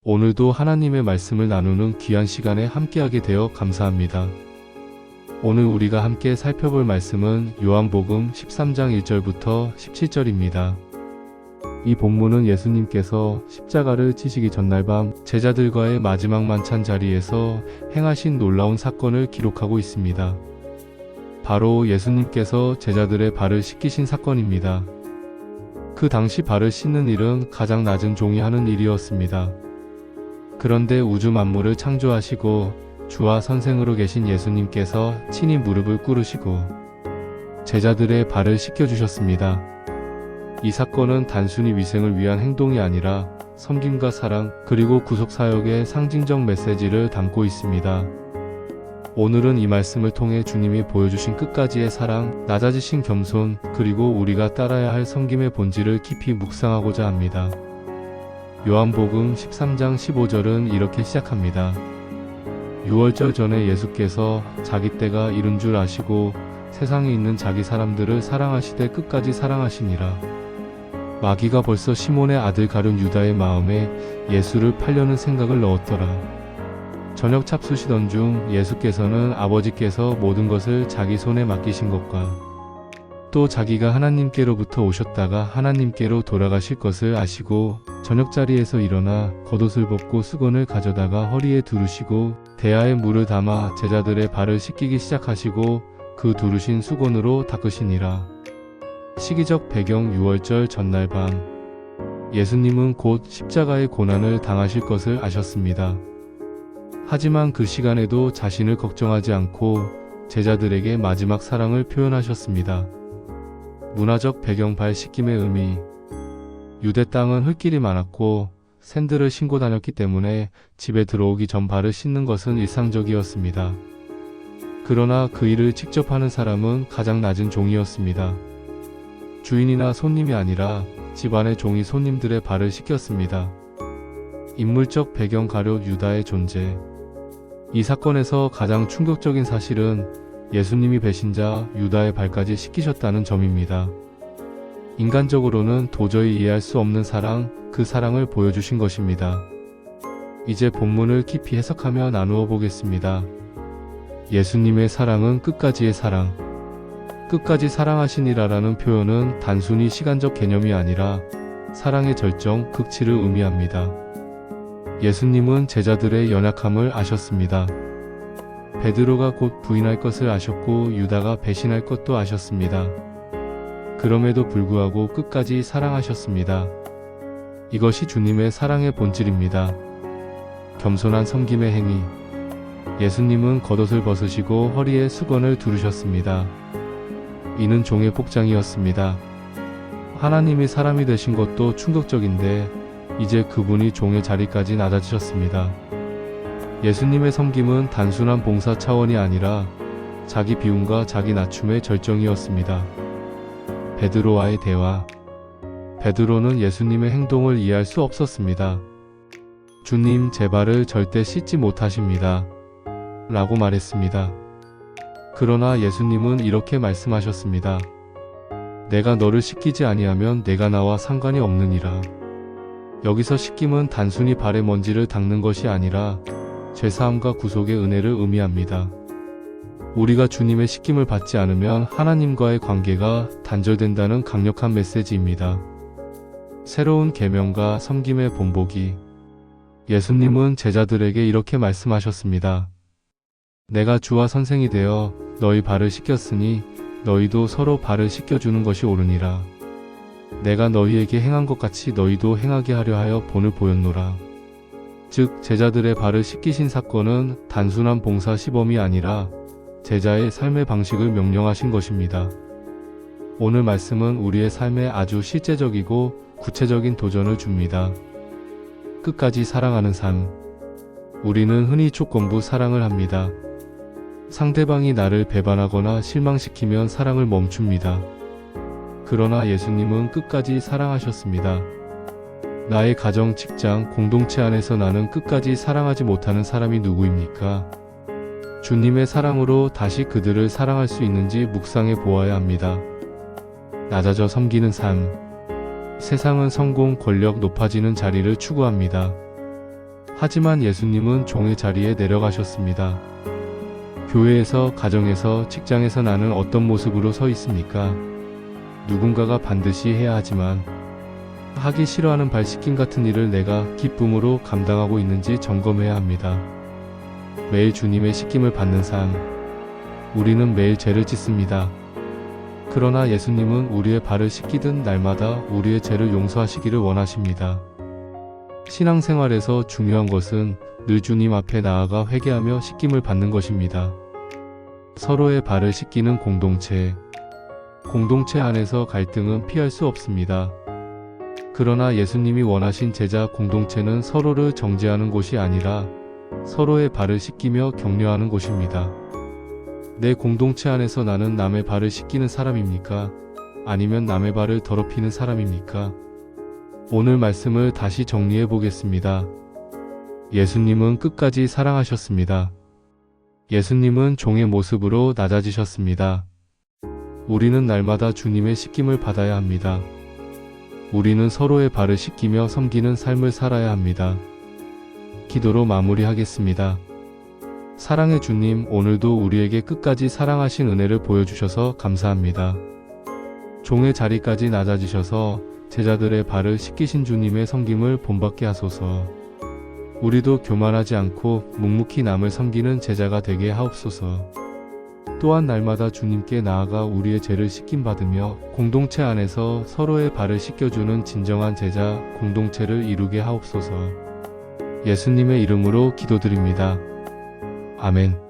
오늘도 하나님의 말씀을 나누는 귀한 시간에 함께하게 되어 감사합니다. 오늘 우리가 함께 살펴볼 말씀은 요한복음 13장 1절부터 17절입니다. 이 본문은 예수님께서 십자가를 지시기 전날 밤 제자들과의 마지막 만찬 자리에서 행하신 놀라운 사건을 기록하고 있습니다. 바로 예수님께서 제자들의 발을 씻기신 사건입니다. 그 당시 발을 씻는 일은 가장 낮은 종이 하는 일이었습니다. 그런데 우주 만물을 창조하시고 주와 선생으로 계신 예수님께서 친히 무릎을 꿇으시고 제자들의 발을 씻겨주셨습니다. 이 사건은 단순히 위생을 위한 행동이 아니라 섬김과 사랑 그리고 구속사역의 상징적 메시지를 담고 있습니다. 오늘은 이 말씀을 통해 주님이 보여주신 끝까지의 사랑, 낮아지신 겸손, 그리고 우리가 따라야 할 섬김의 본질을 깊이 묵상하고자 합니다. 요한복음 13장 15절은 이렇게 시작합니다. 6월절 전에 예수께서 자기 때가 이른 줄 아시고 세상에 있는 자기 사람들을 사랑하시되 끝까지 사랑하시니라. 마귀가 벌써 시몬의 아들 가룟 유다의 마음에 예수를 팔려는 생각을 넣었더라. 저녁 잡수시던 중 예수께서는 아버지께서 모든 것을 자기 손에 맡기신 것과 또 자기가 하나님께로부터 오셨다가 하나님께로 돌아가실 것을 아시고 저녁자리에서 일어나 겉옷을 벗고 수건을 가져다가 허리에 두르시고 대야에 물을 담아 제자들의 발을 씻기기 시작하시고 그 두르신 수건으로 닦으시니라. 시기적 배경 6월절 전날 밤 예수님은 곧 십자가의 고난을 당하실 것을 아셨습니다. 하지만 그 시간에도 자신을 걱정하지 않고 제자들에게 마지막 사랑을 표현하셨습니다. 문화적 배경 발 씻김의 의미. 유대 땅은 흙길이 많았고 샌들을 신고 다녔기 때문에 집에 들어오기 전 발을 씻는 것은 일상적이었습니다. 그러나 그 일을 직접 하는 사람은 가장 낮은 종이었습니다. 주인이나 손님이 아니라 집안의 종이 손님들의 발을 씻겼습니다. 인물적 배경 가룟 유다의 존재. 이 사건에서 가장 충격적인 사실은 예수님이 배신자 유다의 발까지 씻기셨다는 점입니다. 인간적으로는 도저히 이해할 수 없는 사랑, 그 사랑을 보여주신 것입니다. 이제 본문을 깊이 해석하며 나누어 보겠습니다. 예수님의 사랑은 끝까지의 사랑. 끝까지 사랑하시니라라는 표현은 단순히 시간적 개념이 아니라 사랑의 절정, 극치를 의미합니다. 예수님은 제자들의 연약함을 아셨습니다. 베드로가 곧 부인할 것을 아셨고 유다가 배신할 것도 아셨습니다. 그럼에도 불구하고 끝까지 사랑하셨습니다. 이것이 주님의 사랑의 본질입니다. 겸손한 섬김의 행위. 예수님은 겉옷을 벗으시고 허리에 수건을 두르셨습니다. 이는 종의 복장이었습니다. 하나님이 사람이 되신 것도 충격적인데 이제 그분이 종의 자리까지 낮아지셨습니다. 예수님의 섬김은 단순한 봉사 차원이 아니라 자기 비움과 자기 낮춤의 절정이었습니다. 베드로와의 대화. 베드로는 예수님의 행동을 이해할 수 없었습니다. 주님, 제 발을 절대 씻지 못하십니다. 라고 말했습니다. 그러나 예수님은 이렇게 말씀하셨습니다. 내가 너를 씻기지 아니하면 내가 나와 상관이 없느니라. 여기서 씻김은 단순히 발의 먼지를 닦는 것이 아니라 죄사함과 구속의 은혜를 의미합니다. 우리가 주님의 씻김을 받지 않으면 하나님과의 관계가 단절된다는 강력한 메시지입니다. 새로운 계명과 섬김의 본보기. 예수님은 제자들에게 이렇게 말씀하셨습니다. 내가 주와 선생이 되어 너희 발을 씻겼으니 너희도 서로 발을 씻겨주는 것이 옳으니라. 내가 너희에게 행한 것 같이 너희도 행하게 하려 하여 본을 보였노라. 즉 제자들의 발을 씻기신 사건은 단순한 봉사 시범이 아니라 제자의 삶의 방식을 명령하신 것입니다. 오늘 말씀은 우리의 삶에 아주 실제적이고 구체적인 도전을 줍니다. 끝까지 사랑하는 삶. 우리는 흔히 조건부 사랑을 합니다. 상대방이 나를 배반하거나 실망시키면 사랑을 멈춥니다. 그러나 예수님은 끝까지 사랑하셨습니다. 나의 가정, 직장, 공동체 안에서 나는 끝까지 사랑하지 못하는 사람이 누구입니까? 주님의 사랑으로 다시 그들을 사랑할 수 있는지 묵상해 보아야 합니다. 낮아져 섬기는 삶. 세상은 성공, 권력, 높아지는 자리를 추구합니다. 하지만 예수님은 종의 자리에 내려가셨습니다. 교회에서, 가정에서, 직장에서 나는 어떤 모습으로 서 있습니까? 누군가가 반드시 해야 하지만 하기 싫어하는 발 씻김 같은 일을 내가 기쁨으로 감당하고 있는지 점검해야 합니다. 매일 주님의 씻김을 받는 삶. 우리는 매일 죄를 짓습니다. 그러나 예수님은 우리의 발을 씻기듯 날마다 우리의 죄를 용서하시기를 원하십니다. 신앙생활에서 중요한 것은 늘 주님 앞에 나아가 회개하며 씻김을 받는 것입니다. 서로의 발을 씻기는 공동체. 공동체 안에서 갈등은 피할 수 없습니다. 그러나 예수님이 원하신 제자 공동체는 서로를 정죄하는 곳이 아니라 서로의 발을 씻기며 격려하는 곳입니다. 내 공동체 안에서 나는 남의 발을 씻기는 사람입니까? 아니면 남의 발을 더럽히는 사람입니까? 오늘 말씀을 다시 정리해 보겠습니다. 예수님은 끝까지 사랑하셨습니다. 예수님은 종의 모습으로 낮아지셨습니다. 우리는 날마다 주님의 씻김을 받아야 합니다. 우리는 서로의 발을 씻기며 섬기는 삶을 살아야 합니다. 기도로 마무리하겠습니다. 사랑의 주님, 오늘도 우리에게 끝까지 사랑하신 은혜를 보여주셔서 감사합니다. 종의 자리까지 낮아지셔서 제자들의 발을 씻기신 주님의 섬김을 본받게 하소서. 우리도 교만하지 않고 묵묵히 남을 섬기는 제자가 되게 하옵소서. 또한 날마다 주님께 나아가 우리의 죄를 씻김받으며 공동체 안에서 서로의 발을 씻겨주는 진정한 제자 공동체를 이루게 하옵소서. 예수님의 이름으로 기도드립니다. 아멘.